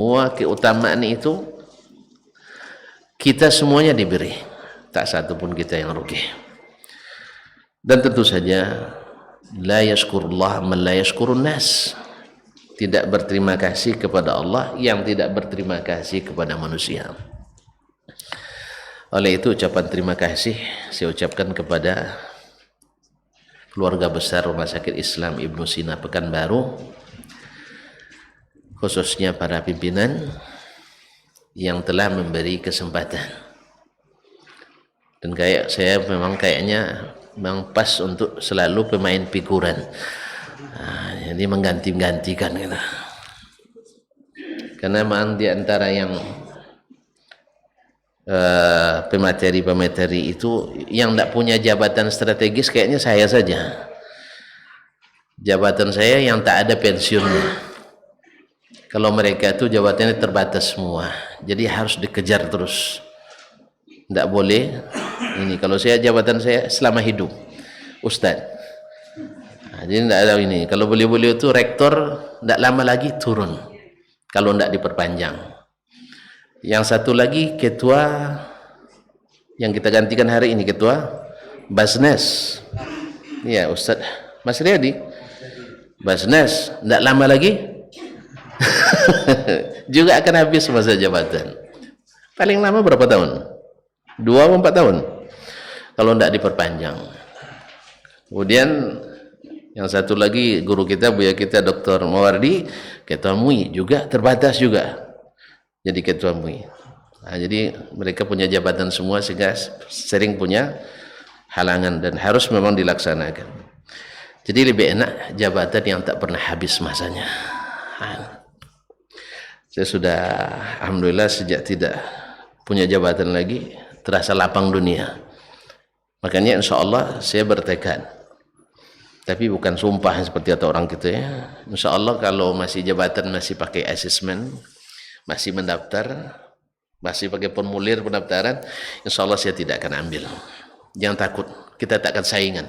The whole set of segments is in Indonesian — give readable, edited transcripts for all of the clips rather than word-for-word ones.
Semua keutamaan itu kita semuanya diberi, tak satu pun kita yang rugi. Dan tentu saja la yashkurullah man la yashkurun nas, tidak berterima kasih kepada Allah yang tidak berterima kasih kepada manusia. Oleh itu ucapan terima kasih saya ucapkan kepada keluarga besar Rumah Sakit Islam Ibnu Sina Pekanbaru, khususnya para pimpinan yang telah memberi kesempatan. Dan kayak saya kayaknya memang pas untuk selalu pemain figuran. Jadi mengganti-gantikan gitu. Karena memang di antara yang pemateri itu yang tidak punya jabatan strategis kayaknya saya saja. Jabatan saya yang tak ada pensiunnya. Kalau mereka itu jabatannya terbatas semua, jadi harus dikejar terus, tidak boleh ini. Kalau saya jabatan saya selama hidup Ustadz, jadi tidak ada ini. Kalau beliau itu rektor, tidak lama lagi turun kalau tidak diperpanjang. Yang satu lagi ketua yang kita gantikan hari ini, ketua Basnas, ya Ustadz Mas Riyadi Basnas, tidak lama lagi juga akan habis masa jabatan. Paling lama berapa tahun? 2 atau 4 tahun kalau tidak diperpanjang. Kemudian yang satu lagi guru kita, buya kita Dr. Mawardi, ketua MUI juga terbatas juga jadi ketua MUI. Jadi mereka punya jabatan semua sehingga sering punya halangan dan harus memang dilaksanakan. Jadi lebih enak jabatan yang tak pernah habis masanya. Saya sudah alhamdulillah sejak tidak punya jabatan lagi terasa lapang dunia. Makanya insya Allah saya bertekad, tapi bukan sumpah seperti kata orang gitu ya. Insya Allah kalau masih jabatan masih pakai asesmen, masih mendaftar, masih pakai formulir pendaftaran, insya Allah saya tidak akan ambil. Jangan takut, kita tak akan saingan.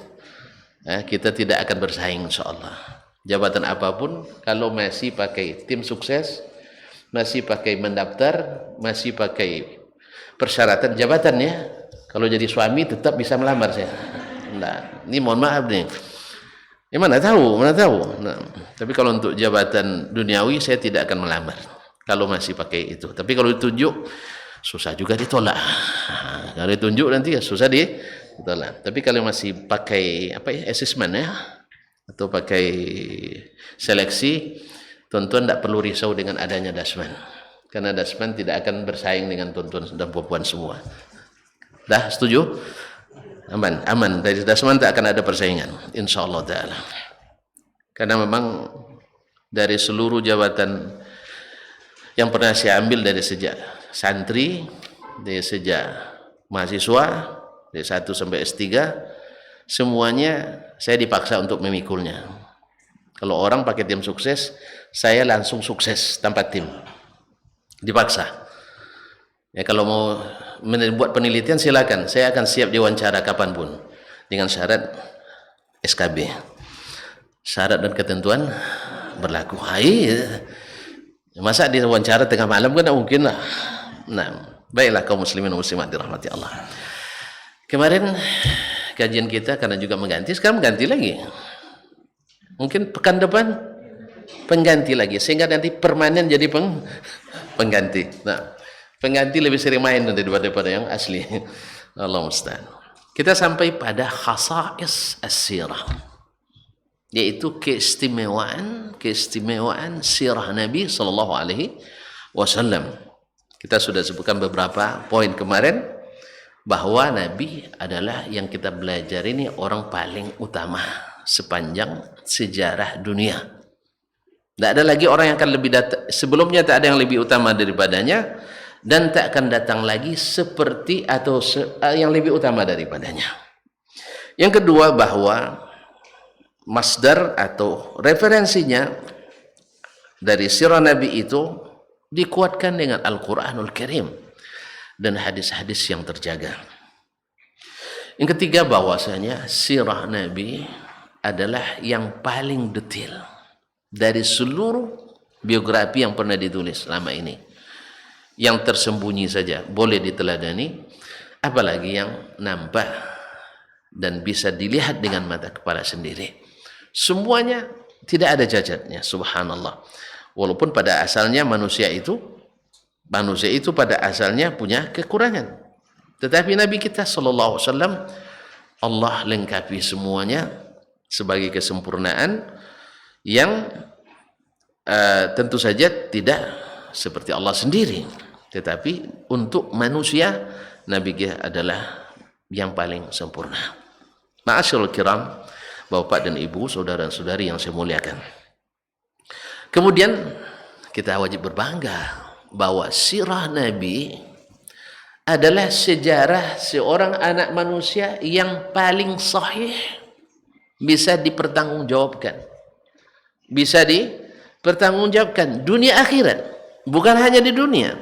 Kita tidak akan bersaing insya Allah. Jabatan apapun kalau masih pakai tim sukses, masih pakai mendaftar, masih pakai persyaratan jabatannya. Kalau jadi suami tetap bisa melamar saya. Nah, ini mohon maaf nih. Mana tahu. Nah, tapi kalau untuk jabatan duniawi saya tidak akan melamar kalau masih pakai itu. Tapi kalau ditunjuk susah juga ditolak. Kalau ditunjuk nanti ya susah ditolak. Tapi kalau masih pakai asesmen ya atau pakai seleksi, tuan-tuan tidak perlu risau dengan adanya dasman, karena dasman tidak akan bersaing dengan tuan-tuan dan perempuan semua. Dah setuju? Aman. Dari dasman tak akan ada persaingan insyaallah taala. Karena memang dari seluruh jabatan yang pernah saya ambil, dari sejak santri, dari sejak mahasiswa dari 1 sampai S3, semuanya saya dipaksa untuk memikulnya. Kalau orang pakai tim sukses, saya langsung sukses tanpa tim, dipaksa. Ya, kalau mau membuat penelitian silakan, saya akan siap diwawancara kapanpun dengan syarat SKB, syarat dan ketentuan berlaku. Masa diwawancara tengah malam kan tidak mungkin lah. Nah, baiklah kaum muslimin dan muslimat dirahmati Allah. Kemarin kajian kita karena juga mengganti, sekarang mengganti lagi. Mungkin pekan depan pengganti lagi, sehingga nanti permanen jadi pengganti. Nah, pengganti lebih sering main daripada yang asli. Allah musta'an. Kita sampai pada khasa'is as-sirah, yaitu keistimewaan sirah Nabi sallallahu alaihi wasallam. Kita sudah sebutkan beberapa poin kemarin bahwa Nabi adalah yang kita belajar ini orang paling utama sepanjang sejarah dunia. Tidak ada lagi orang yang akan lebih datang sebelumnya, tak ada yang lebih utama daripadanya, dan tak akan datang lagi seperti atau yang lebih utama daripadanya. Yang kedua, bahwa masdar atau referensinya dari sirah Nabi itu dikuatkan dengan Al-Quranul Karim dan hadis-hadis yang terjaga. Yang ketiga, bahwasanya sirah Nabi adalah yang paling detail dari seluruh biografi yang pernah ditulis selama ini. Yang tersembunyi saja boleh diteladani, apalagi yang nampak dan bisa dilihat dengan mata kepala sendiri. Semuanya tidak ada cacatnya, subhanallah. Walaupun pada asalnya manusia itu pada asalnya punya kekurangan, tetapi Nabi kita sallallahu alaihi wasallam Allah lengkapi semuanya sebagai kesempurnaan yang tentu saja tidak seperti Allah sendiri, tetapi untuk manusia Nabi kita adalah yang paling sempurna. Ma'asyiral kiram, Bapak dan Ibu, saudara-saudari yang saya muliakan. Kemudian kita wajib berbangga bahwa sirah Nabi adalah sejarah seorang anak manusia yang paling sahih, bisa dipertanggungjawabkan. Bisa dipertanggungjawabkan dunia akhirat, bukan hanya di dunia.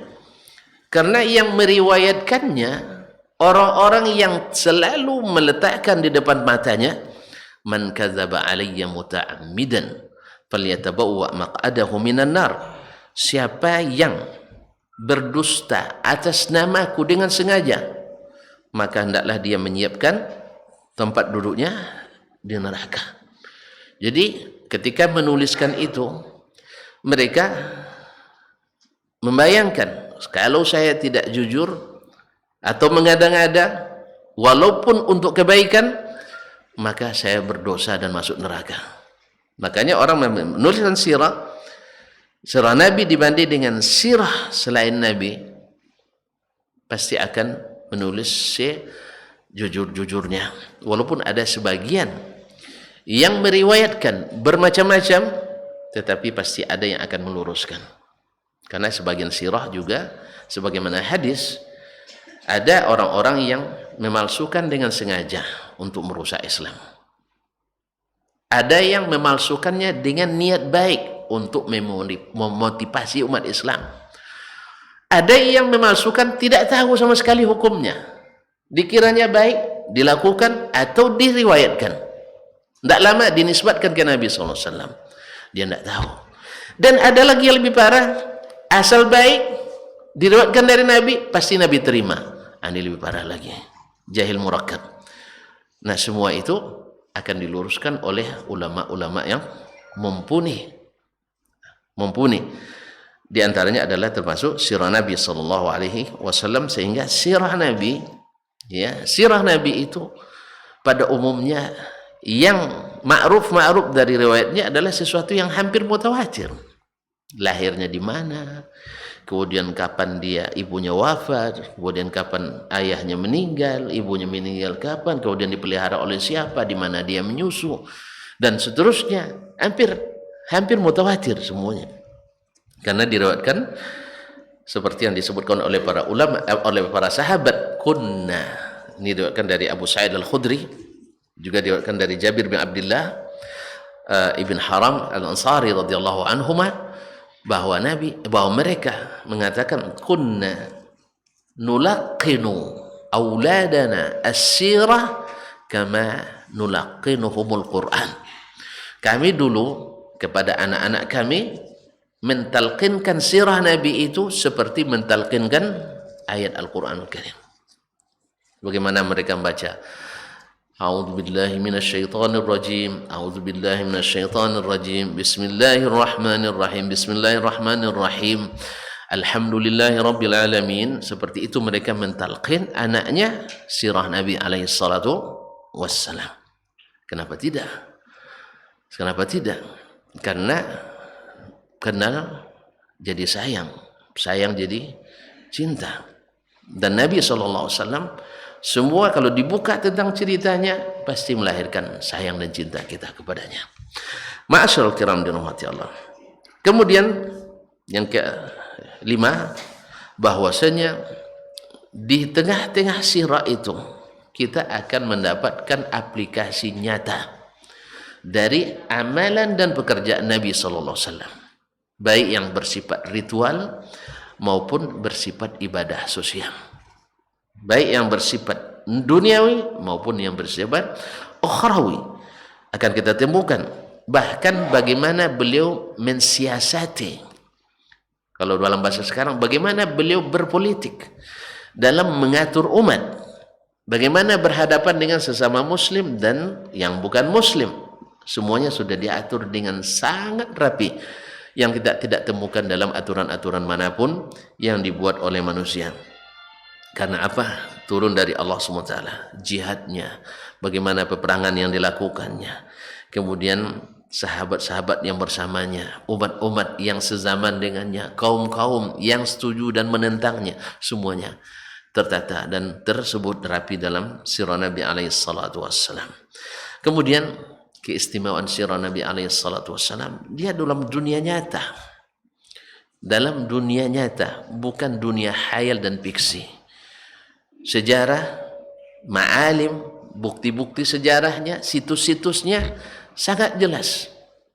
Karena yang meriwayatkannya orang-orang yang selalu meletakkan di depan matanya, man kadzaba alayya muta'ammidan falyatabawwa maq'adahu minan nar. Siapa yang berdusta atas namaku dengan sengaja, maka hendaklah dia menyiapkan tempat duduknya di neraka. Jadi ketika menuliskan itu, mereka membayangkan, kalau saya tidak jujur atau mengada-ngada walaupun untuk kebaikan, maka saya berdosa dan masuk neraka. Makanya orang menuliskan sirah Nabi dibanding dengan sirah selain Nabi, pasti akan menulis sejujur-jujurnya. Walaupun ada sebagian yang meriwayatkan bermacam-macam, tetapi pasti ada yang akan meluruskan. Karena sebagian sirah juga, sebagaimana hadis, ada orang-orang yang memalsukan dengan sengaja untuk merusak Islam. Ada yang memalsukannya dengan niat baik untuk memotivasi umat Islam. Ada yang memalsukan tidak tahu sama sekali hukumnya, dikiranya baik, dilakukan atau diriwayatkan. Tidak lama dinisbatkan ke Nabi SAW. Dia tidak tahu. Dan ada lagi yang lebih parah, asal baik, diriwayatkan dari Nabi, pasti Nabi terima. Ini lebih parah lagi, jahil murakkab. Nah, semua itu akan diluruskan oleh ulama-ulama yang mumpuni. Di antaranya adalah termasuk sirah Nabi sallallahu alaihi wasallam, sehingga sirah Nabi, ya, sirah Nabi itu pada umumnya yang ma'ruf dari riwayatnya adalah sesuatu yang hampir mutawatir. Lahirnya di mana, kemudian kapan dia ibunya wafat, kemudian kapan ayahnya meninggal, ibunya meninggal kapan, kemudian dipelihara oleh siapa, di mana dia menyusu, dan seterusnya. Hampir mutawatir semuanya, karena diriwayatkan seperti yang disebutkan oleh para ulama, oleh para sahabat. Kunna, ini diriwayatkan dari Abu Sa'id Al-Khudri, juga diriwayatkan dari Jabir bin Abdullah ibn Haram Al-Ansari radhiyallahu anhuma, bahwa mereka mengatakan, kunna nulaqqinu auladana as-sirah kama nulaqqinuhumul Qur'an. Kami dulu kepada anak-anak kami mentalqinkan sirah Nabi itu seperti mentalqinkan ayat Al-Quranul Karim. Bagaimana mereka membaca, a'udzubillahi minasyaitonir rajim, a'udzubillahi minasyaitonir rajim, bismillahirrahmanirrahim, bismillahirrahmanirrahim, alhamdulillahi rabbil alamin. Seperti itu mereka mentalqin anaknya sirah Nabi alaihi salatu wassalam. Kenapa tidak? Karena kenal jadi sayang jadi cinta. Dan Nabi SAW semua kalau dibuka tentang ceritanya pasti melahirkan sayang dan cinta kita kepadanya. Ma'asyiral kiram dirahmati Allah. Kemudian yang kelima, bahwasanya di tengah-tengah sirah itu kita akan mendapatkan aplikasi nyata dari amalan dan pekerjaan Nabi sallallahu alaihi wasallam, baik yang bersifat ritual maupun bersifat ibadah sosial, baik yang bersifat duniawi maupun yang bersifat ukhrawi. Akan kita temukan bahkan bagaimana beliau mensiasati Kalau dalam bahasa sekarang, bagaimana beliau berpolitik dalam mengatur umat, bagaimana berhadapan dengan sesama muslim dan yang bukan muslim. Semuanya sudah diatur dengan sangat rapi, yang kita tidak temukan dalam aturan-aturan manapun yang dibuat oleh manusia. Karena apa? Turun dari Allah SWT. Jihadnya, bagaimana peperangan yang dilakukannya, kemudian sahabat-sahabat yang bersamanya, umat-umat yang sezaman dengannya, kaum-kaum yang setuju dan menentangnya, semuanya tertata dan tersebut rapi dalam sirah Nabi alaihi salatu wassalam. Kemudian keistimewaan sirah Nabi alaihi salatu wassalam, dia dalam dunia nyata. Dalam dunia nyata, bukan dunia khayal dan fiksi. Sejarah, ma'alim, bukti-bukti sejarahnya, situs-situsnya sangat jelas.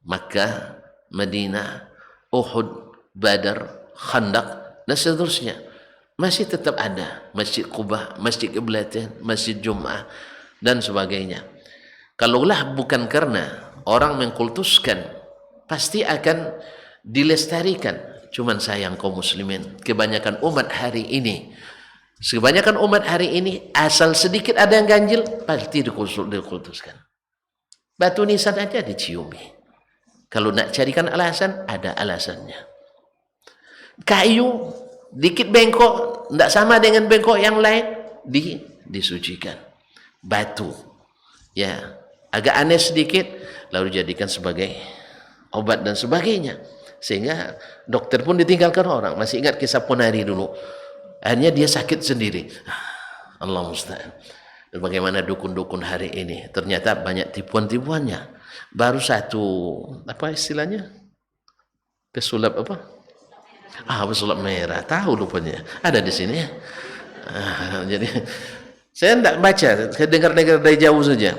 Makkah, Madinah, Uhud, Badar, Khandaq, dan seterusnya. Masih tetap ada Masjid Quba, Masjid Qiblatain, Masjid Jum'ah, dan sebagainya. Kalaulah bukan karena orang mengkultuskan, pasti akan dilestarikan. Cuman sayang kaum muslimin, kebanyakan umat hari ini, asal sedikit ada yang ganjil, pasti dikultuskan. Batu nisan aja diciumi. Kalau nak carikan alasan, ada alasannya. Kayu dikit bengkok, tidak sama dengan bengkok yang lain, disucikan. Batu, ya, agak aneh sedikit, lalu dijadikan sebagai obat dan sebagainya. Sehingga dokter pun ditinggalkan orang. Masih ingat kisah Ponari dulu? Akhirnya dia sakit sendiri. Allah musta'an. Dan bagaimana dukun-dukun hari ini? Ternyata banyak tipuan-tipuannya. Baru satu, apa istilahnya? Pesulap apa? Pesulap merah. Tahu lupanya. Ada di sini. Jadi saya tidak baca, saya dengar-dengar dari jauh saja.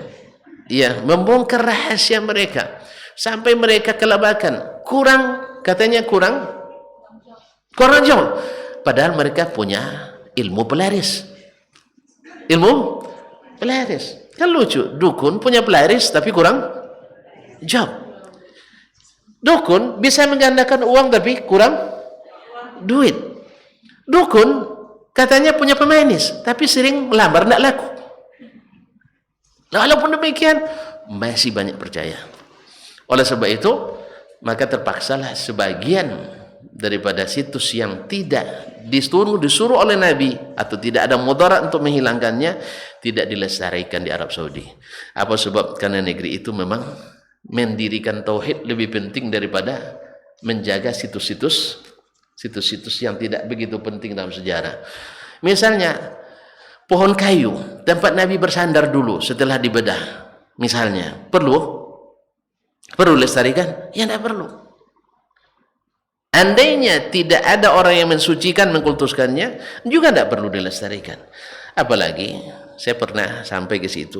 Iya, membongkar rahasia mereka sampai mereka kelabakan. Katanya kurang jauh. Padahal mereka punya ilmu pelaris. Kan lucu, dukun punya pelaris tapi kurang job. Dukun bisa menggandakan uang tapi kurang duit. Dukun katanya punya pemanis tapi sering melamar, tidak laku. Walaupun demikian masih banyak percaya. Oleh sebab itu maka terpaksalah sebagian daripada situs yang tidak disuruh oleh Nabi atau tidak ada mudarat untuk menghilangkannya, tidak dilestarikan di Arab Saudi. Apa sebab? Karena negeri itu memang mendirikan tauhid lebih penting daripada menjaga situs-situs yang tidak begitu penting dalam sejarah. Misalnya pohon kayu, tempat Nabi bersandar dulu setelah dibedah, misalnya perlu lestarikan? Ya tidak perlu. Andainya tidak ada orang yang mensucikan, mengkultuskannya, juga tidak perlu dilestarikan. Apalagi saya pernah sampai ke situ.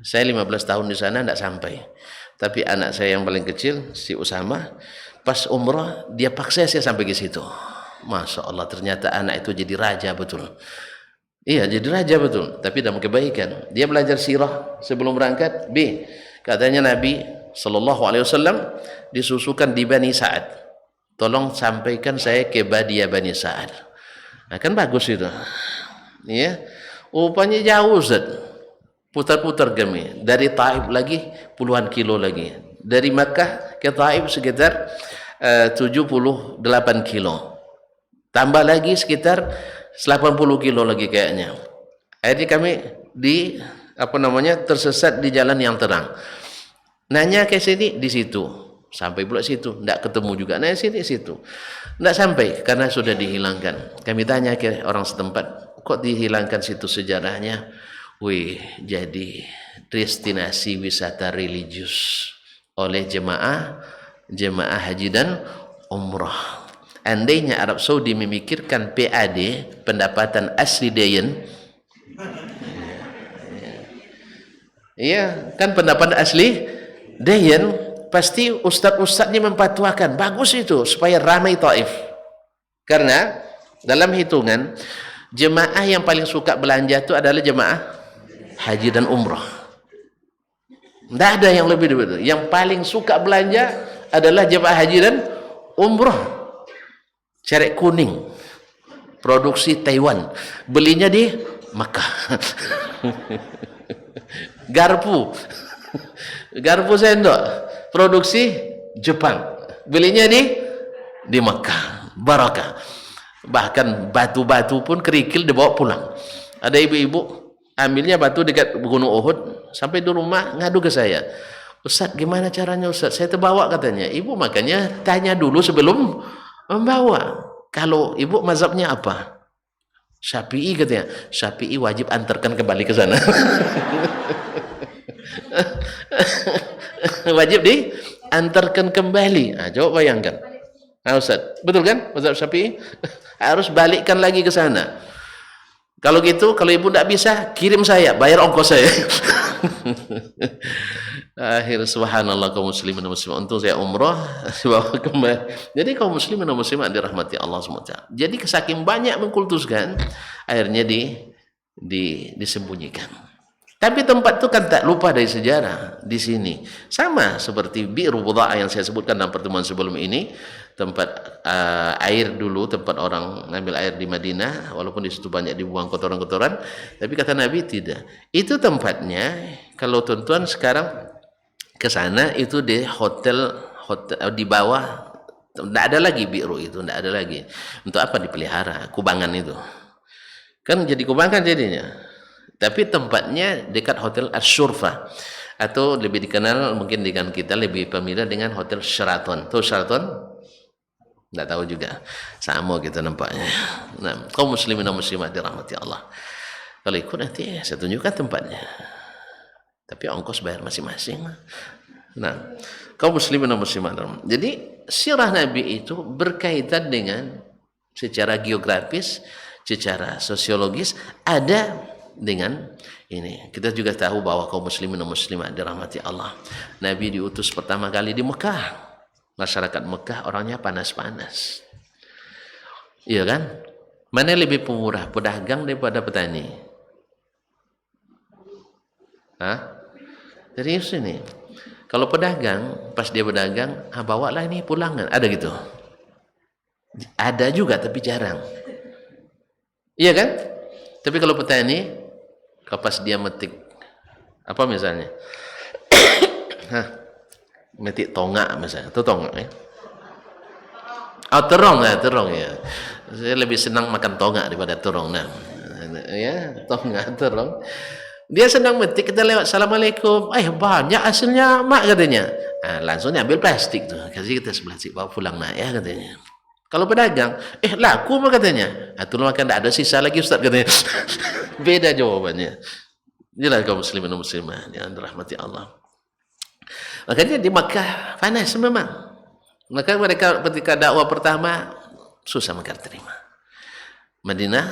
Saya 15 tahun di sana tidak sampai. Tapi anak saya yang paling kecil, si Usama, pas umrah dia paksa saya sampai ke situ. Masya Allah, ternyata anak itu jadi raja betul. Iya, jadi raja betul. Tapi dalam kebaikan. Dia belajar sirah sebelum berangkat. Katanya Nabi SAW disusukan di Bani Sa'ad. Tolong sampaikan saya ke Badia Bani Sa'ad. Nah, kan bagus itu. Ya. Rupanya jauh Ustaz. Putar-putar kami. Dari Taif lagi puluhan kilo lagi. Dari Makkah ke Taif sekitar 78 kilo. Tambah lagi sekitar 80 kilo lagi kayaknya. Akhirnya kami tersesat di jalan yang terang. Nanya ke sini, di situ. Sampai pula situ, tidak ketemu juga. Nanya sini, situ. Tidak sampai, karena sudah dihilangkan. Kami tanya ke orang setempat, kok dihilangkan situ sejarahnya? Jadi destinasi wisata religius oleh jemaah haji dan umrah. Andainya Arab Saudi memikirkan PAD, pendapatan asli Dayan, iya kan pendapatan asli Dayan, pasti ustadz-ustadznya memfatwakan bagus itu supaya ramai Taif. Karena dalam hitungan jemaah yang paling suka belanja itu adalah jemaah haji dan umrah. Tidak ada yang lebih dari itu. Yang paling suka belanja adalah jemaah haji dan umrah. Cerek kuning, produksi Taiwan, belinya di Makkah. Garpu, garpu sendok, produksi Jepang, belinya di Makkah. Barakah. Bahkan batu-batu pun kerikil dibawa pulang. Ada ibu-ibu ambilnya batu dekat Gunung Uhud, sampai di rumah ngadu ke saya, Ustaz gimana caranya Ustaz, saya terbawa katanya. Ibu makanya tanya dulu sebelum membawa. Kalau ibu mazhabnya apa? Syafi'i katanya. Syafi'i wajib antarkan kembali ke sana. Wajib diantarkan kembali. Nah, coba bayangkan. Nah, Ustaz, betul kan mazhab Syafi'i? Harus balikkan lagi ke sana. Kalau gitu, kalau ibu tidak bisa, kirim saya, bayar ongkos saya. Akhir subhanallah kaum muslimin dan muslimat. Untung saya umrah, bawa kembali. Jadi kaum muslimin dan muslimat dirahmati Allah SWT. Jadi saking banyak mengkultuskan, akhirnya disembunyikan. Tapi tempat itu kan tak lupa dari sejarah di sini. Sama seperti Bi'ru Budha'ah yang saya sebutkan dalam pertemuan sebelum ini, tempat air dulu, tempat orang ngambil air di Madinah, walaupun di situ banyak dibuang kotoran-kotoran, tapi kata Nabi tidak. Itu tempatnya, kalau tuan-tuan sekarang ke sana itu di hotel di bawah, tidak ada lagi bi'ru itu, tidak ada lagi. Untuk apa dipelihara kubangan itu? Kan jadi kubangan jadinya. Tapi tempatnya dekat hotel Ash-Shurfa, atau lebih dikenal mungkin dengan kita lebih familiar dengan hotel Sheraton. Tuh Sheraton? Tidak tahu juga. Sama gitu nampaknya. Nah, kaum muslimin dan muslimat dirahmati Allah. Kalau ikut nanti saya tunjukkan tempatnya. Tapi ongkos bayar masing-masing. Nah, kaum muslimin dan muslimat. Jadi sirah Nabi itu berkaitan dengan secara geografis, secara sosiologis, ada dengan ini. Kita juga tahu bahwa kaum muslimin dan muslimat dirahmati Allah, Nabi diutus pertama kali di Mekah. Masyarakat Mekah orangnya panas-panas, iya kan? Mana lebih pemurah, pedagang daripada petani? Hah? Serius ini. Kalau pedagang, pas dia berdagang, bawalah ini pulang, ada gitu? Ada juga tapi jarang, iya kan? Tapi kalau petani, pas dia metik apa misalnya, metik tonggak misalnya, itu tonggak ya? Oh terong ya. Saya lebih senang makan tonggak daripada terong. Nah, ya tonggak terong. Dia senang metik, kita lewat assalamualaikum, banyak hasilnya mak katanya. Nah, langsung ambil plastik tuh, kasih kita sebelah sini bawa pulang nak ya katanya. Kalau pedagang, laku mah katanya. Tolong makan tidak ada sisa lagi Ustaz katanya. Beda jawabannya. Inilah kaum muslimin dan muslimat yang dirahmati Allah. Makanya di Makkah panas memang. Maka mereka ketika dakwah pertama susah mereka terima. Madinah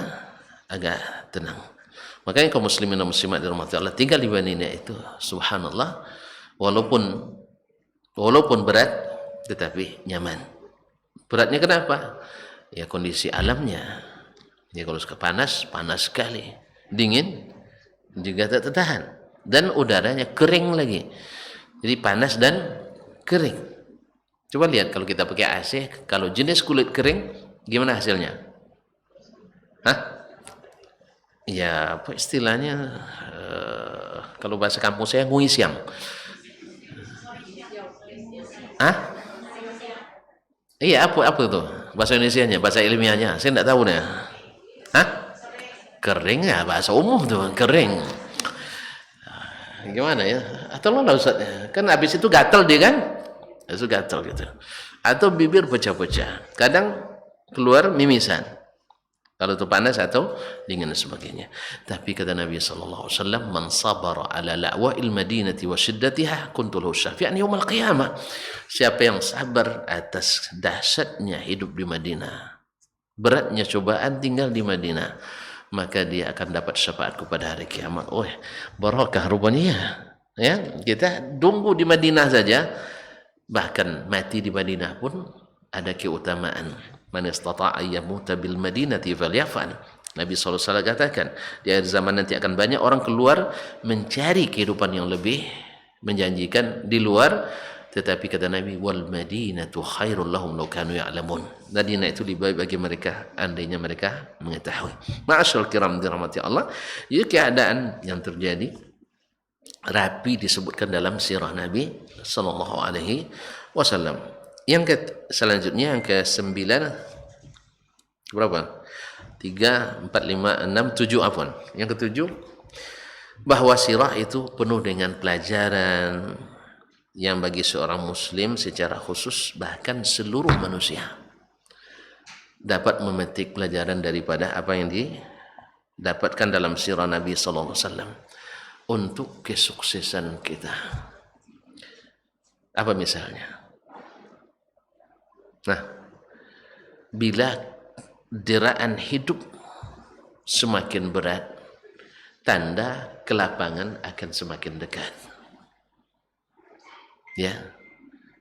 agak tenang. Makanya kaum muslimin dan muslimat dirahmati Allah tinggal di Madinah itu subhanallah, walaupun berat tetapi nyaman. Beratnya kenapa? Ya kondisi alamnya. Ya kalau suka panas sekali. Dingin juga tak tertahan. Dan udaranya kering lagi. Jadi panas dan kering. Coba lihat kalau kita pakai AC, kalau jenis kulit kering, gimana hasilnya? Ya apa istilahnya? Kalau bahasa kampung saya nguisyam. Iya, apa itu bahasa Indonesianya, bahasa ilmiahnya? Saya tidak tahu nih. Kering ya, bahasa umum tuh kering. Gimana ya? Atau lo Ustaz? Kan habis itu gatal dia kan? Itu gatal gitu. Atau bibir pecah-pecah. Kadang keluar mimisan. Kalau itu panas atau dingin dan sebagainya. Tapi kata Nabi sallallahu alaihi wasallam, "Man sabara ala la'wa'il madinati wa shiddatiha kuntu lahu syafi'an yaumil qiyamah." Siapa yang sabar atas dahsyatnya hidup di Madinah, beratnya cobaan tinggal di Madinah, maka dia akan dapat syafaatku pada hari kiamat. Oh, barakah rupanya. Ya, kita tunggu di Madinah saja, bahkan mati di Madinah pun ada keutamaan. Man istata'a yamuta bil madinati falyaf'al. Nabi SAW katakan, di akhir zaman nanti akan banyak orang keluar mencari kehidupan yang lebih menjanjikan di luar Tetapi kata Nabi, wal madinatu khairul lahum law kanu ya'lamun. Madinah itu lebih baik bagi mereka andainya mereka mengetahui. Ma'asyiral kiram dirahmati Allah, ya keadaan yang terjadi rapi disebutkan dalam sirah Nabi sallallahu alaihi wasallam. Selanjutnya yang ke-9 berapa? 3, 4, 5, 6, 7 afwan. Yang ke-7 bahwa sirah itu penuh dengan pelajaran yang bagi seorang muslim secara khusus, bahkan seluruh manusia dapat memetik pelajaran daripada apa yang didapatkan dalam sirah Nabi sallallahu alaihi wasallam untuk kesuksesan kita. Apa misalnya? Nah, bila deraan hidup semakin berat, tanda kelapangan akan semakin dekat. Ya,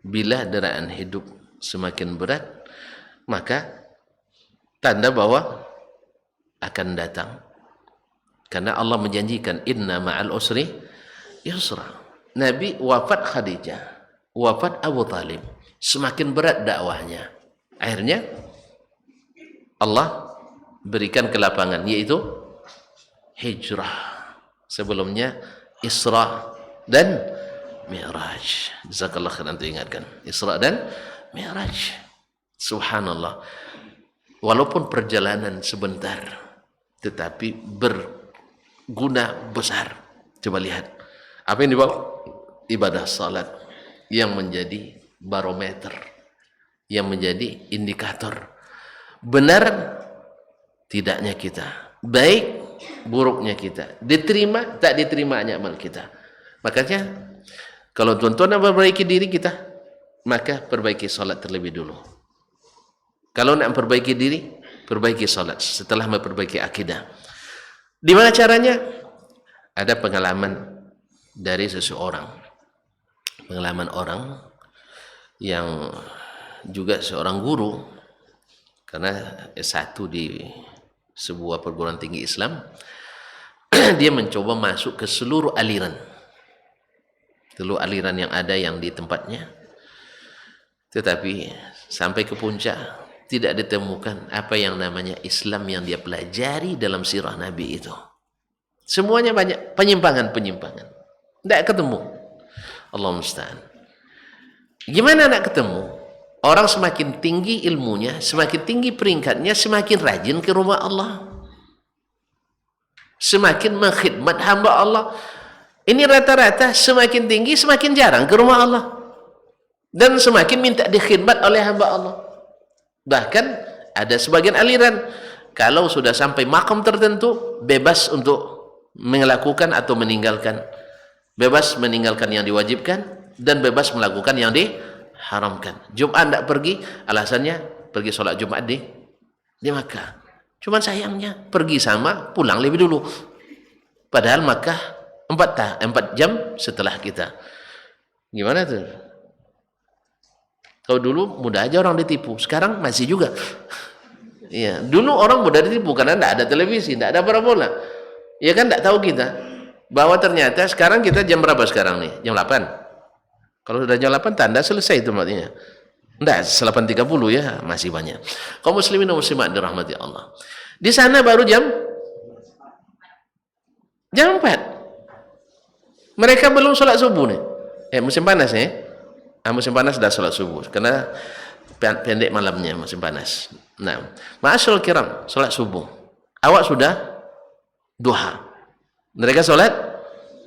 bila deraan hidup semakin berat, maka tanda bahwa akan datang. Karena Allah menjanjikan inna ma'al usri yusra. Nabi wafat Khadijah, wafat Abu Talib, semakin berat dakwahnya. Akhirnya Allah berikan kelapangan, yaitu hijrah. Sebelumnya Isra dan Mi'raj. Jazakallah khairan, ingatkan Isra dan Mi'raj. Subhanallah. Walaupun perjalanan sebentar, tetapi berguna besar. Coba lihat apa yang dibawa, ibadah salat yang menjadi barometer, yang menjadi indikator benar tidaknya kita, baik buruknya kita, diterima tak diterimanya amal kita. Makanya kalau tuan-tuan nak perbaiki diri kita, maka perbaiki salat terlebih dulu. Kalau nak perbaiki diri, perbaiki salat setelah memperbaiki akidah. Di mana caranya? Ada pengalaman dari seseorang, pengalaman orang yang juga seorang guru, karena S1 di sebuah perguruan tinggi Islam. Dia mencoba masuk ke seluruh aliran yang ada yang di tempatnya, tetapi sampai ke puncak tidak ditemukan apa yang namanya Islam yang dia pelajari dalam sirah Nabi itu. Semuanya banyak penyimpangan, tidak ketemu. Allah musta'an. Gimana nak ketemu? Orang semakin tinggi ilmunya, semakin tinggi peringkatnya, semakin rajin ke rumah Allah, semakin mengkhidmat hamba Allah. Ini rata-rata semakin tinggi semakin jarang ke rumah Allah, dan semakin minta dikhidmat oleh hamba Allah. Bahkan ada sebagian aliran, kalau sudah sampai makam tertentu, bebas untuk melakukan atau meninggalkan, bebas meninggalkan yang diwajibkan dan bebas melakukan yang diharamkan. Jumat tidak pergi, alasannya pergi sholat Jumat di Makkah. Cuman sayangnya pergi sama pulang lebih dulu, padahal Makkah 4 jam setelah kita. Gimana tuh? Kalau dulu mudah aja orang ditipu, sekarang masih juga. Iya, dulu orang mudah ditipu karena tidak ada televisi, tidak ada parabola. Ya kan, tidak tahu kita bahwa ternyata sekarang kita jam berapa sekarang nih? Jam 8. Kalau sudah jam 8 tanda selesai itu maknanya. Tidak, 8.30 ya, masih banyak. Kaum muslimin dan muslimat dirahmati Allah. Di sana baru jam 4. Mereka belum sholat subuh nih. Musim panas nih. Musim panas sudah sholat subuh karena pendek malamnya, musim panas. Nah, ma'asyarul kiram, sholat subuh. Awak sudah duha. Mereka sholat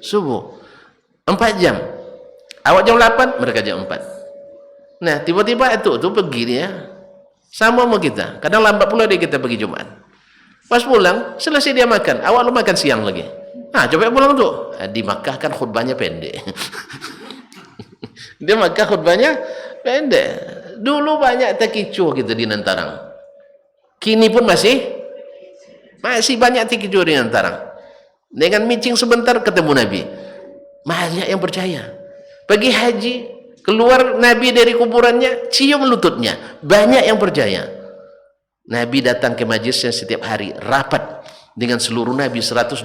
subuh 4 jam. Awak jam 8, mereka jam 4. Nah, tiba-tiba itu pergi dia sama kita. Kadang lambat pula dia kita pergi Jumat. Pas pulang, selesai dia makan. Awak lu makan siang lagi. Nah, coba pulang tuh. Di Makkah kan khutbahnya pendek. Di Makkah khutbahnya pendek. Dulu banyak takicu gitu di Nantarang. Kini pun masih banyak takicu di Nantarang. Dengan meeting sebentar ketemu Nabi. Banyak yang percaya. Pergi haji, keluar Nabi dari kuburannya, cium lututnya. Banyak yang percaya. Nabi datang ke majlisnya setiap hari, rapat dengan seluruh Nabi, 124.000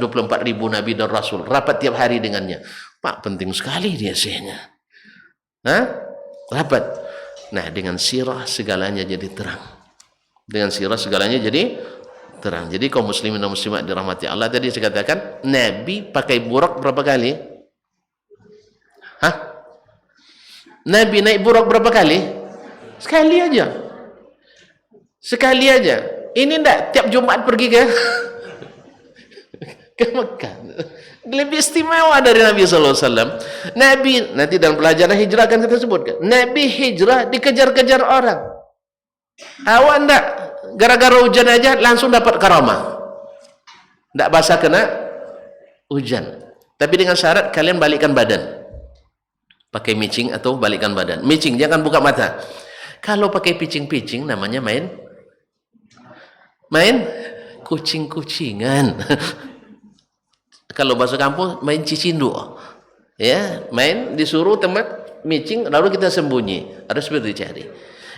Nabi dan Rasul, rapat tiap hari dengannya. Pak, penting sekali dia sehnya. Hah? Rapat. Nah, dengan sirah segalanya jadi terang. Dengan sirah segalanya jadi terang. Jadi kaum muslimin dan muslimat dirahmati Allah, tadi saya katakan Nabi pakai burak berapa kali? Hah? Nabi naik burak berapa kali? Sekali aja. Sekali aja. Ini enggak tiap Jumat pergi ke Mekah. Lebih istimewa dari Nabi sallallahu alaihi wasallam. Nabi nanti dalam pelajaran hijrah akan kita sebutkan. Nabi hijrah dikejar-kejar orang. Awak enggak gara-gara hujan aja langsung dapat karamah. Enggak basah kena hujan. Tapi dengan syarat kalian balikkan badan. Pakai micing atau balikkan badan. Micing, jangan buka mata. Kalau pakai picing-picing namanya main kucing-kucingan. Kalau bahasa kampung main cicindu. Ya, main disuruh tempat micing lalu kita sembunyi, harus berdicari.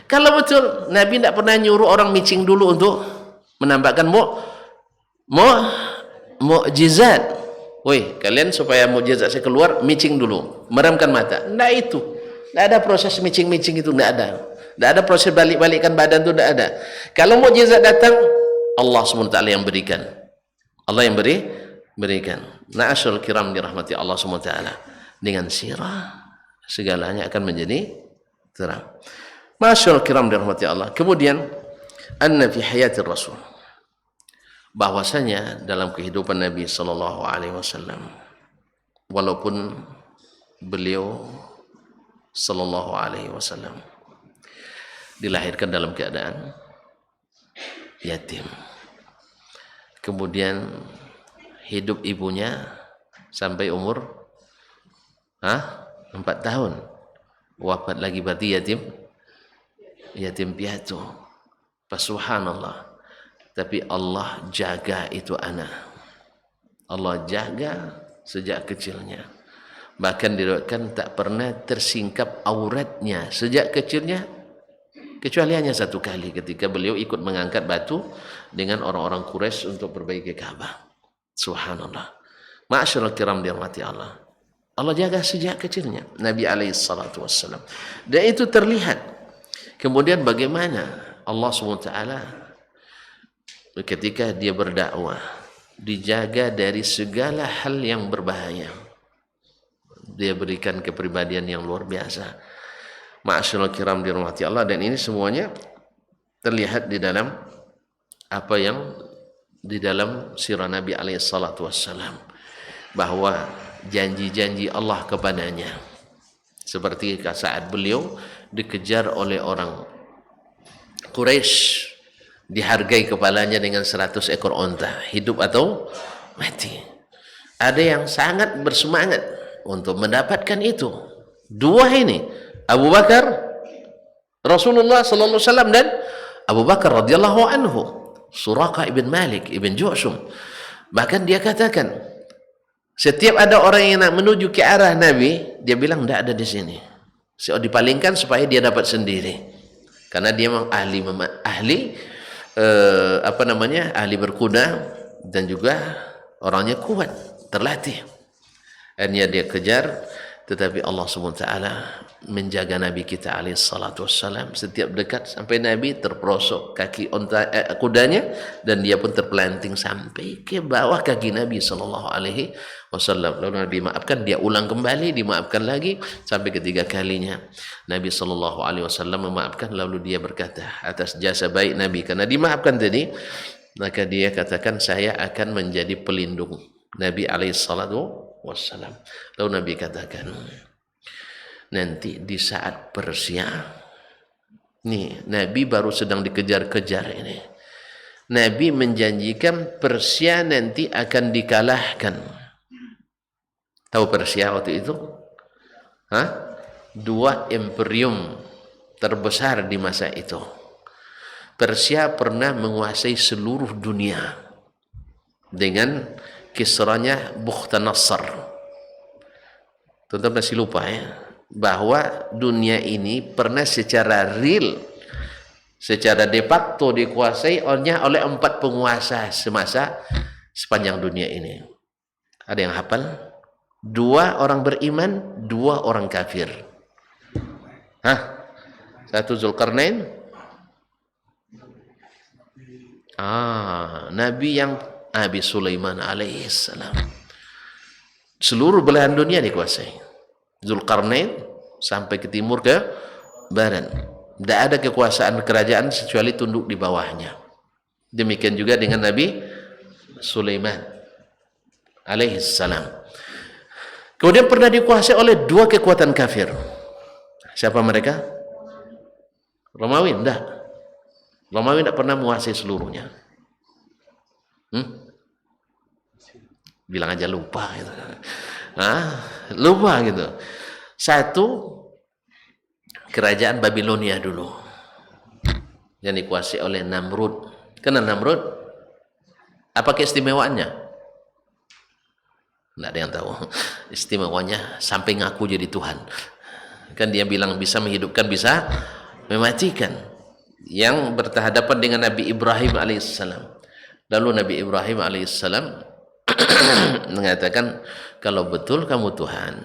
Kalau betul Nabi tidak pernah nyuruh orang micing dulu untuk menambahkan mukjizat. Woi, kalian supaya mukjizat saya keluar, micing dulu, meremkan mata. Nah itu, tidak ada proses micing-micing itu, tidak ada. Tidak ada proses balik-balikkan badan itu, tidak ada. Kalau mukjizat datang, Allah SWT yang berikan. Allah yang berikan. Na'asyul kiram dirahmati Allah SWT. Dengan sirah, segalanya akan menjadi terang. Ma'asyul kiram dirahmati Allah. Kemudian, anna fi hayatir Rasul. Bahwasanya dalam kehidupan Nabi sallallahu alaihi wasallam, walaupun beliau sallallahu alaihi wasallam dilahirkan dalam keadaan yatim, kemudian hidup ibunya sampai umur 4 tahun, wafat lagi berarti yatim piatu. Subhanallah. Tapi Allah jaga itu anak. Allah jaga sejak kecilnya. Bahkan diriwayatkan tak pernah tersingkap auratnya sejak kecilnya, kecuali hanya satu kali ketika beliau ikut mengangkat batu dengan orang-orang Quraisy untuk perbaiki Ka'bah. Subhanallah. Ma'asyiral kiram dirahmati Allah. Allah jaga sejak kecilnya Nabi alaihi salatu wassalam. Dan itu terlihat. Kemudian bagaimana Allah SWT ketika dia berdakwah dijaga dari segala hal yang berbahaya. Dia berikan kepribadian yang luar biasa. Ma'asyiral kiram dirahmati Allah, dan ini semuanya terlihat di dalam apa yang di dalam sirah Nabi alaihi salatu wassalam, bahwa janji-janji Allah kepadanya seperti saat beliau dikejar oleh orang Quraisy, dihargai kepalanya dengan 100 ekor onta, hidup atau mati. Ada yang sangat bersemangat untuk mendapatkan itu. Dua ini, Abu Bakar Rasulullah sallallahu alaihi wasallam dan Abu Bakar radhiyallahu anhu, Suraqah ibn Malik ibn Ju'shum. Bahkan dia katakan, setiap ada orang yang nak menuju ke arah Nabi, dia bilang tidak ada di sini. Dipalingkan supaya dia dapat sendiri. Karena dia memang ahli ahli berkuda dan juga orangnya kuat, terlatih. Akhirnya dia kejar, tetapi Allah SWT menjaga Nabi kita alaihi salatu wassalam. Setiap dekat sampai Nabi terperosok kaki kudanya, dan dia pun terpelanting sampai ke bawah kaki Nabi sallallahu alaihi wasallam. Lalu Nabi maafkan, dia ulang kembali, dimaafkan lagi sampai ketiga kalinya. Nabi sallallahu alaihi wasallam memaafkan, lalu dia berkata atas jasa baik Nabi karena dimaafkan tadi, maka dia katakan saya akan menjadi pelindung Nabi alaihi salatu wassalam. Lalu Nabi katakan, nanti di saat Persia, nih Nabi baru sedang dikejar-kejar ini, Nabi menjanjikan Persia nanti akan dikalahkan. Tahu Persia waktu itu? Dua imperium terbesar di masa itu. Persia pernah menguasai seluruh dunia dengan kisranya Bukhtanasar. Tuan-tuan masih lupa ya, bahwa dunia ini pernah secara real, secara de facto dikuasai oleh 4 penguasa semasa sepanjang dunia ini. Ada yang hafal? 2 orang beriman, 2 orang kafir. Hah? Satu Zulkarnain. Nabi yang Nabi Sulaiman alaihissalam. Seluruh belahan dunia dikuasai. Zulkarnain sampai ke timur ke barat. Tidak ada kekuasaan kerajaan kecuali tunduk di bawahnya. Demikian juga dengan Nabi Sulaiman alaihissalam. Kemudian pernah dikuasai oleh dua kekuatan kafir. Siapa mereka? Romawi? Tidak. Romawi tidak pernah menguasai seluruhnya. Bilang aja lupa gitu. Lupa gitu. Satu, kerajaan Babilonia dulu yang dikuasai oleh Namrud. Kenal Namrud? Apa keistimewaannya? Tidak ada yang tahu. Istimewanya sampai ngaku jadi Tuhan. Kan dia bilang bisa menghidupkan, bisa mematikan. Yang berhadapan dengan Nabi Ibrahim alaihissalam. Lalu Nabi Ibrahim alaihissalam mengatakan, kalau betul kamu Tuhan,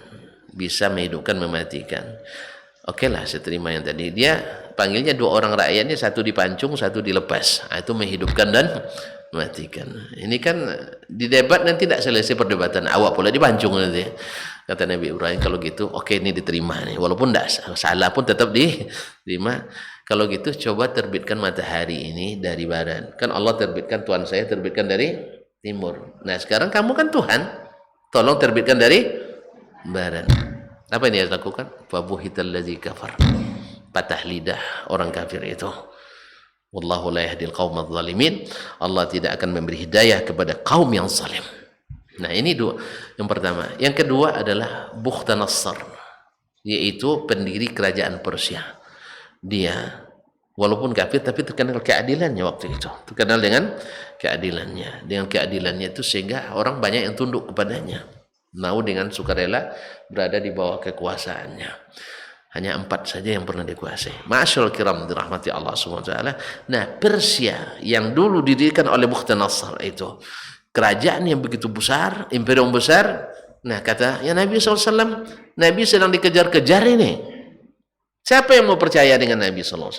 bisa menghidupkan, mematikan. Oke lah, saya terima yang tadi. Dia panggilnya dua orang rakyatnya, satu dipancung, satu dilepas. Itu menghidupkan dan mematikan. Ini kan di debat nanti tidak selesai perdebatan. Awak pula dipancung nanti. Kata Nabi Ibrahim, kalau gitu oke, ini diterima nih. Walaupun tidak salah pun tetap diterima. Kalau gitu coba terbitkan matahari ini dari barat. Kan Allah terbitkan, Tuhan saya terbitkan dari timur. Nah sekarang kamu kan Tuhan, tolong terbitkan dari barat. Apa yang dia lakukan? Fabuhital ladzi kafar. Patah lidah orang kafir itu. Wallahu la yahdil qaumadz zalimin. Allah tidak akan memberi hidayah kepada kaum yang zalim. Nah ini dua. Yang pertama. Yang kedua adalah Bukhtanasar, yaitu pendiri kerajaan Persia. Dia walaupun kafir tapi terkenal keadilannya waktu itu. Terkenal dengan keadilannya. Dengan keadilannya itu sehingga orang banyak yang tunduk kepadanya. Mau dengan sukarela berada di bawah kekuasaannya. Hanya 4 saja yang pernah dikuasai. Ma'asyarul kiram dirahmati Allah SWT. Nah, Persia yang dulu didirikan oleh Bukhtanasar itu, kerajaan yang begitu besar, imperium besar. Nah, kata ya Nabi SAW, Nabi sedang dikejar-kejar ini. Siapa yang mau percaya dengan Nabi SAW?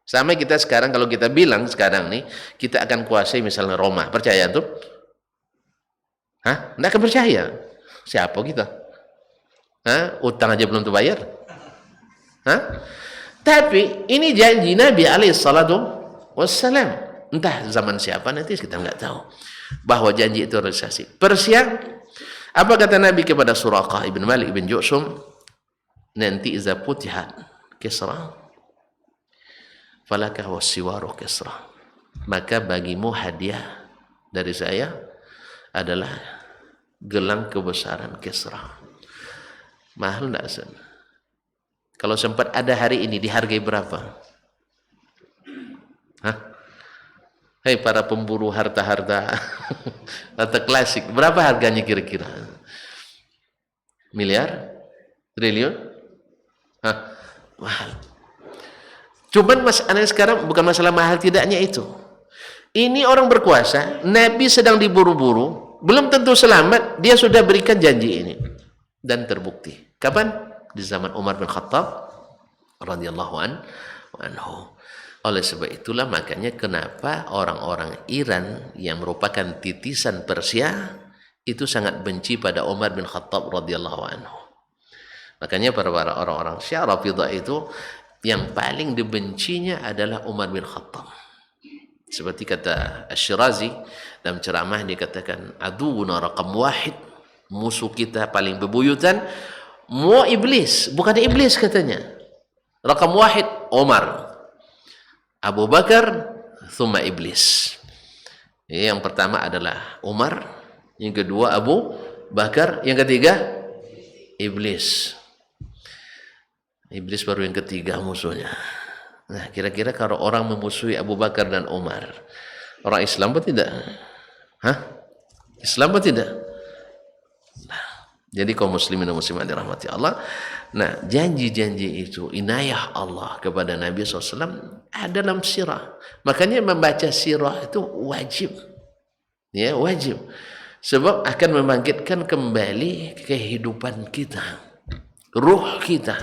Sama kita sekarang, kalau kita bilang sekarang nih, kita akan kuasai misalnya Roma. Percaya tuh? Hah? Nggak akan percaya. Siapa kita? Hah? Utang aja belum terbayar. Hah? Tapi ini janji Nabi alaihissalatu wassalam. Entah zaman siapa nanti kita nggak tahu. Bahwa janji itu realisasi. Persia, apa kata Nabi kepada Suraqah ibn Malik ibn Ju'shum? Nanti iza putihat Kisra falakah wasiwaru Kisra, maka bagimu hadiah dari saya adalah gelang kebesaran Kisra. Mahal enggak San? Kalau sempat ada hari ini dihargai berapa? Hah? Hei para pemburu harta-harta harta klasik, berapa harganya kira-kira? Miliar? Triliun? Hah? Mahal. Cuman masalahnya sekarang bukan masalah mahal tidaknya itu. Ini orang berkuasa, Nabi sedang diburu-buru, belum tentu selamat, dia sudah berikan janji ini. Dan terbukti. Kapan? Di zaman Umar bin Khattab radhiyallahu anhu. Oleh sebab itulah makanya kenapa orang-orang Iran yang merupakan titisan Persia itu sangat benci pada Umar bin Khattab radhiyallahu anhu. Makanya para orang-orang Syiah Rafidah itu yang paling dibencinya adalah Umar bin Khattab. Seperti kata Asy-Syirazi dalam ceramah, dia katakan aduuna raqam wahid, musuh kita paling bebuyutan mu iblis, bukan iblis katanya. Raqam wahid Umar, Abu Bakar, thumma iblis. Yang pertama adalah Umar, yang kedua Abu Bakar, yang ketiga iblis. Iblis baru yang ketiga musuhnya. Nah, kira-kira kalau orang memusuhi Abu Bakar dan Umar, orang Islam apa tidak? Hah? Islam apa tidak? Nah, jadi kaum muslimin dan muslimat dirahmati Allah. Nah, janji-janji itu, inayah Allah kepada Nabi SAW ada dalam sirah. Makanya membaca sirah itu wajib. Ya, wajib. Sebab akan membangkitkan kembali kehidupan kita. Ruh kita.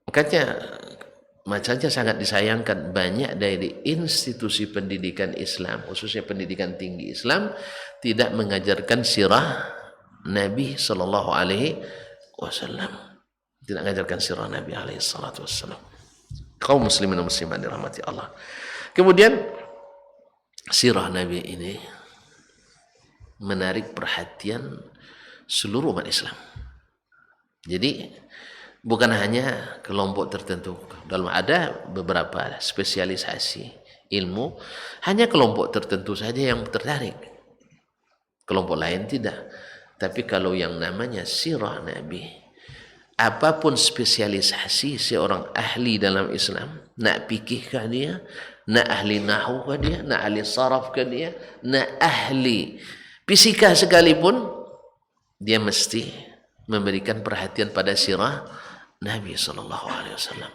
Makanya macamnya sangat disayangkan banyak dari institusi pendidikan Islam, khususnya pendidikan tinggi Islam, tidak mengajarkan sirah Nabi Sallallahu Alaihi Wasallam. Tidak mengajarkan sirah Nabi Alaihi Salatu Wasallam. Kaum muslimin dan muslimat dirahmati Allah. Kemudian sirah Nabi ini menarik perhatian seluruh umat Islam. Jadi bukan hanya kelompok tertentu. Dalam ada beberapa spesialisasi ilmu, hanya kelompok tertentu saja yang tertarik. Kelompok lain tidak. Tapi kalau yang namanya sirah Nabi, apapun spesialisasi seorang ahli dalam Islam, nak fikih kah dia, nak ahli nahwu kah dia, nak ahli saraf kah dia, nak ahli fisika sekalipun, dia mesti memberikan perhatian pada sirah Nabi Sallallahu Alaihi Wasallam.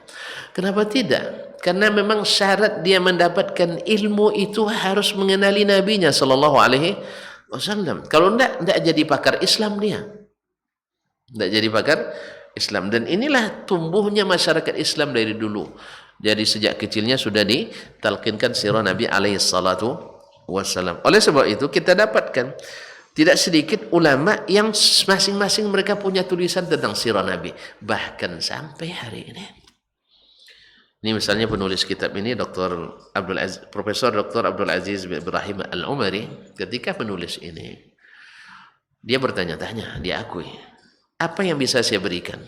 Kenapa tidak? Karena memang syarat dia mendapatkan ilmu itu harus mengenali Nabinya Sallallahu Alaihi Wasallam. Kalau tidak jadi pakar Islam dia. Tidak jadi pakar Islam. Dan inilah tumbuhnya masyarakat Islam dari dulu. Jadi sejak kecilnya sudah ditalkinkan sirah Nabi Alaihi Salatu Wasallam. Oleh sebab itu kita dapatkan tidak sedikit ulama yang masing-masing mereka punya tulisan tentang sirah Nabi. Bahkan sampai hari ini. Ini misalnya penulis kitab ini Profesor Dr. Abdul Aziz bin Ibrahim Al-Umari, ketika penulis ini dia bertanya-tanya, dia akui, apa yang bisa saya berikan?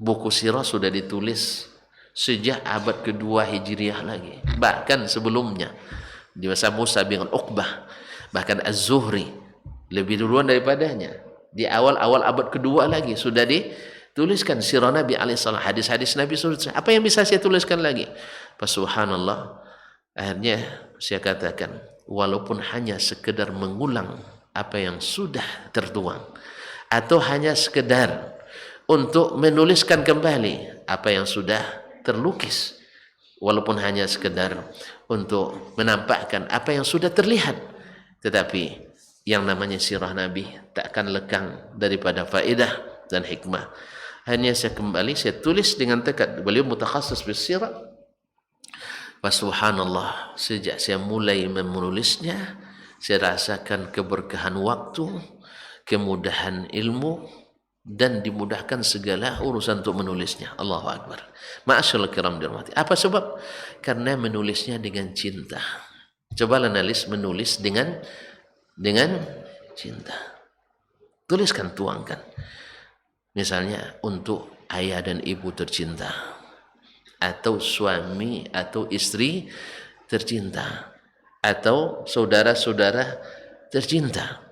Buku sirah sudah ditulis sejak abad kedua Hijriah lagi, bahkan sebelumnya di masa Musa bin Uqbah, bahkan Az-Zuhri lebih duluan daripadanya, di awal-awal abad kedua lagi sudah dituliskan sirah Nabi alaihissalam, hadis-hadis Nabi sudah. Apa yang bisa saya tuliskan lagi? Subhanallah, akhirnya saya katakan, walaupun hanya sekedar mengulang apa yang sudah tertuang, atau hanya sekedar untuk menuliskan kembali apa yang sudah terlukis, walaupun hanya sekedar untuk menampakkan apa yang sudah terlihat, tetapi yang namanya sirah Nabi tak akan lekang daripada faedah dan hikmah. Hanya saya tulis dengan tekad. Beliau mutakhasis bersirah. Subhanallah, sejak saya mulai menulisnya, saya rasakan keberkahan waktu, kemudahan ilmu, dan dimudahkan segala urusan untuk menulisnya. Allahu Akbar. Ma'asyarul kiram dirahmati. Apa sebab? Karena menulisnya dengan cinta. Cobalah menulis dengan cinta. Tuliskan, tuangkan. Misalnya untuk ayah dan ibu tercinta, atau suami atau istri tercinta, atau saudara-saudara tercinta.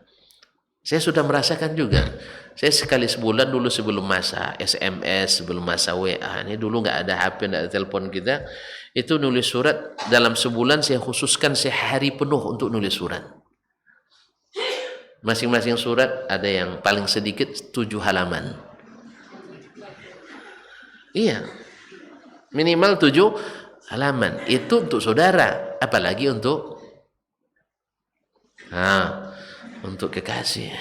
Saya sudah merasakan juga. Saya sekali sebulan dulu sebelum masa SMS, sebelum masa WA, ini dulu nggak ada HP, nggak ada telepon kita, itu nulis surat dalam sebulan saya khususkan sehari penuh untuk nulis surat. Masing-masing surat ada yang paling sedikit 7 halaman. Iya, minimal 7 halaman. Itu untuk saudara, apalagi untuk kekasih.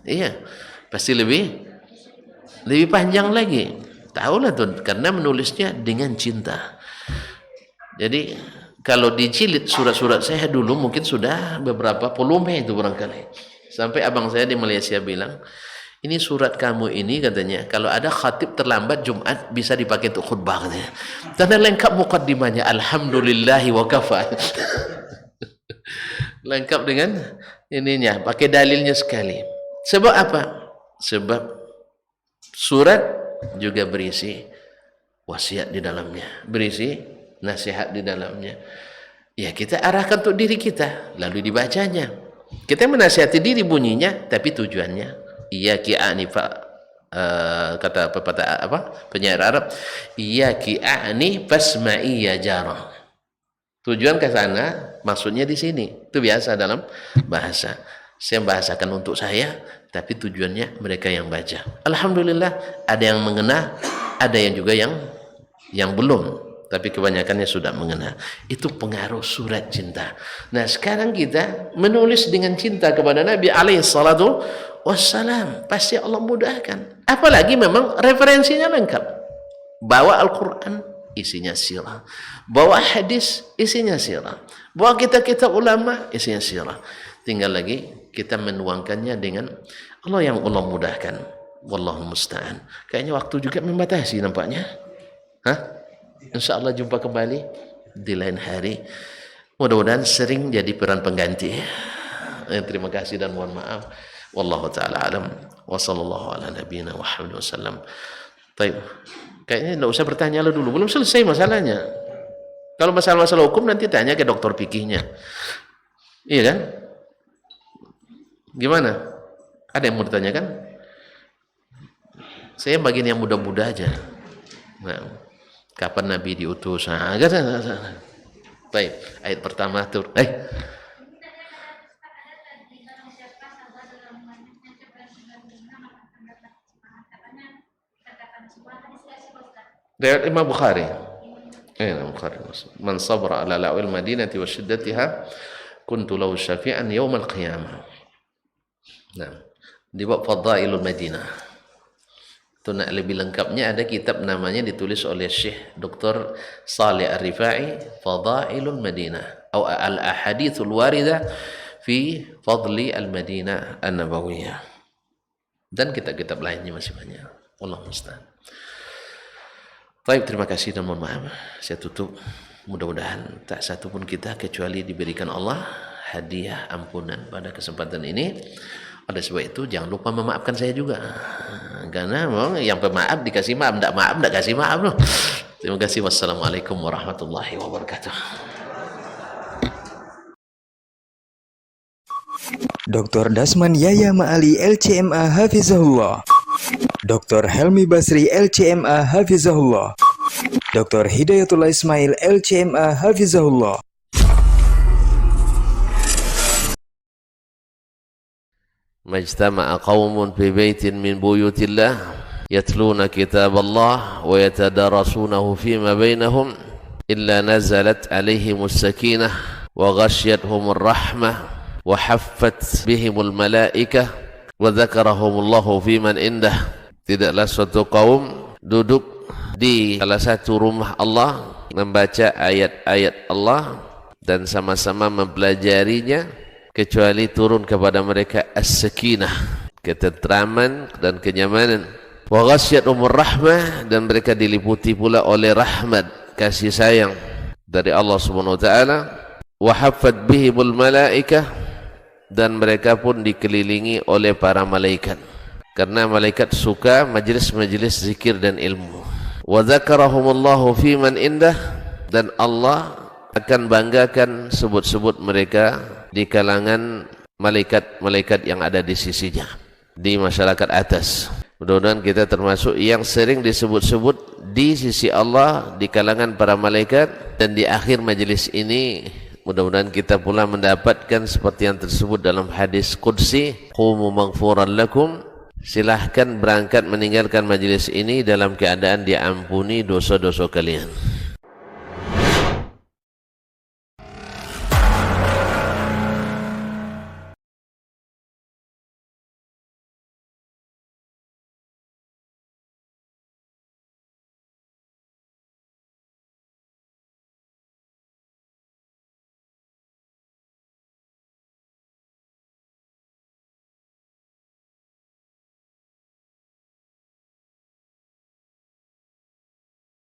Iya, pasti lebih panjang lagi. Tahulah tuh, karena menulisnya dengan cinta. Jadi kalau dijilid surat-surat saya dulu mungkin sudah beberapa volume itu barangkali. Sampai abang saya di Malaysia bilang, ini surat kamu ini katanya, kalau ada khatib terlambat Jumat bisa dipakai untuk khutbah katanya. Karena lengkap muqaddimahnya, alhamdulillahi wa kafa. Lengkap dengan ininya, pakai dalilnya sekali. Sebab apa? Sebab surat juga berisi wasiat di dalamnya, berisi nasihat di dalamnya. Ya, kita arahkan untuk diri kita, lalu dibacanya. Kita menasihati diri bunyinya, tapi tujuannya iyyaki kata pepatah penyair Arab, iyyaki a'ni fasma'i ya jarah. Tujuan ke sana, maksudnya di sini. Itu biasa dalam bahasa. Saya membahasakan untuk saya, tapi tujuannya mereka yang baca. Alhamdulillah, ada yang mengena, ada yang juga yang belum. tapi kebanyakannya sudah mengenal. Itu pengaruh surat cinta. Nah, sekarang kita menulis dengan cinta kepada Nabi alaihi salatu wassalam, pasti Allah mudahkan. Apalagi memang referensinya lengkap. Bawa Al-Quran, isinya sirah. Bawa hadis, isinya sirah. Bawa kitab-kitab ulama, isinya sirah. Tinggal lagi kita menuangkannya dengan Allah yang Allah mudahkan. Wallahu musta'an. Kayaknya waktu juga membatasi nampaknya. Hah? Insya Allah jumpa kembali di lain hari. Mudah-mudahan sering jadi peran pengganti. Terima kasih dan mohon maaf. Wallahu ta'ala alam. Wa sallallahu ala nabiyina Muhammad wasallam. Baik. Kayaknya tidak usah bertanya dulu. Belum selesai masalahnya. Kalau masalah-masalah hukum nanti tanya ke dokter fikihnya. Iya kan? Gimana? Ada yang mau ditanyakan? Saya bagian yang muda-muda aja. Nah. Kapan Nabi diutus? Baik, ayat pertama tuh. Riwayat Imam Bukhari. Bukhari. Man sabra ala la'wil madinati wa shiddatiha kuntu lahu syafi'an yaumal qiyamah. Nah, di bab Fadailul Madinah. Itu nak lebih lengkapnya ada kitab namanya ditulis oleh Syekh Dr. Salih Ar-Rifai, Fadailul Madinah atau Al-Ahadithul Waridah fi Fadli Al-Madinah An-Nabawiyah. Dan kitab-kitab lainnya masih banyak. Wallahu musta'an. Baik, terima kasih dan mohon maaf. Saya tutup. Mudah-mudahan tak satu pun kita kecuali diberikan Allah hadiah ampunan pada kesempatan ini. Oleh sebab itu jangan lupa memaafkan saya juga. Karena yang pemaaf dikasih maaf, tidak kasih maaf loh. Terima kasih. Wassalamualaikum warahmatullahi wabarakatuh. Dr. Dasman Yahya Ma'ali LCMA Hafizahullah, Dr. Helmi Basri LCMA Hafizahullah, Dr. Hidayatullah Ismail LCMA Hafizahullah. Majtama'a qaumun fi baitin min buyutillah yatluna kitab Allah wa yatadarasunahu fima bainahum illa nazalat alaihimus sakinah wa ghashiyatuhumur rahmah wa haffat bihimul malaikah wa dzakarahumullahu fiman indah. Tidaklah suatu kaum duduk di salah satu rumah Allah membaca ayat-ayat Allah dan sama-sama mempelajarinya kecuali turun kepada mereka as-sakinah, ketentraman dan kenyamanan. Wa ghasyiyatuhumur rahmah, dan mereka diliputi pula oleh rahmat, kasih sayang dari Allah Subhanahu wa taala. Wa haffat bihimul malaikah, dan mereka pun dikelilingi oleh para malaikat. Karena malaikat suka majlis-majlis zikir dan ilmu. Wa dzakarahumullahu fiman indah, dan Allah akan banggakan sebut-sebut mereka di kalangan malaikat-malaikat yang ada di sisinya, di masyarakat atas. Mudah-mudahan kita termasuk yang sering disebut-sebut di sisi Allah, di kalangan para malaikat. Dan di akhir majelis ini mudah-mudahan kita pula mendapatkan seperti yang tersebut dalam hadis qudsi, qumu maghfuran lakum, silahkan berangkat meninggalkan majelis ini dalam keadaan diampuni dosa-dosa kalian.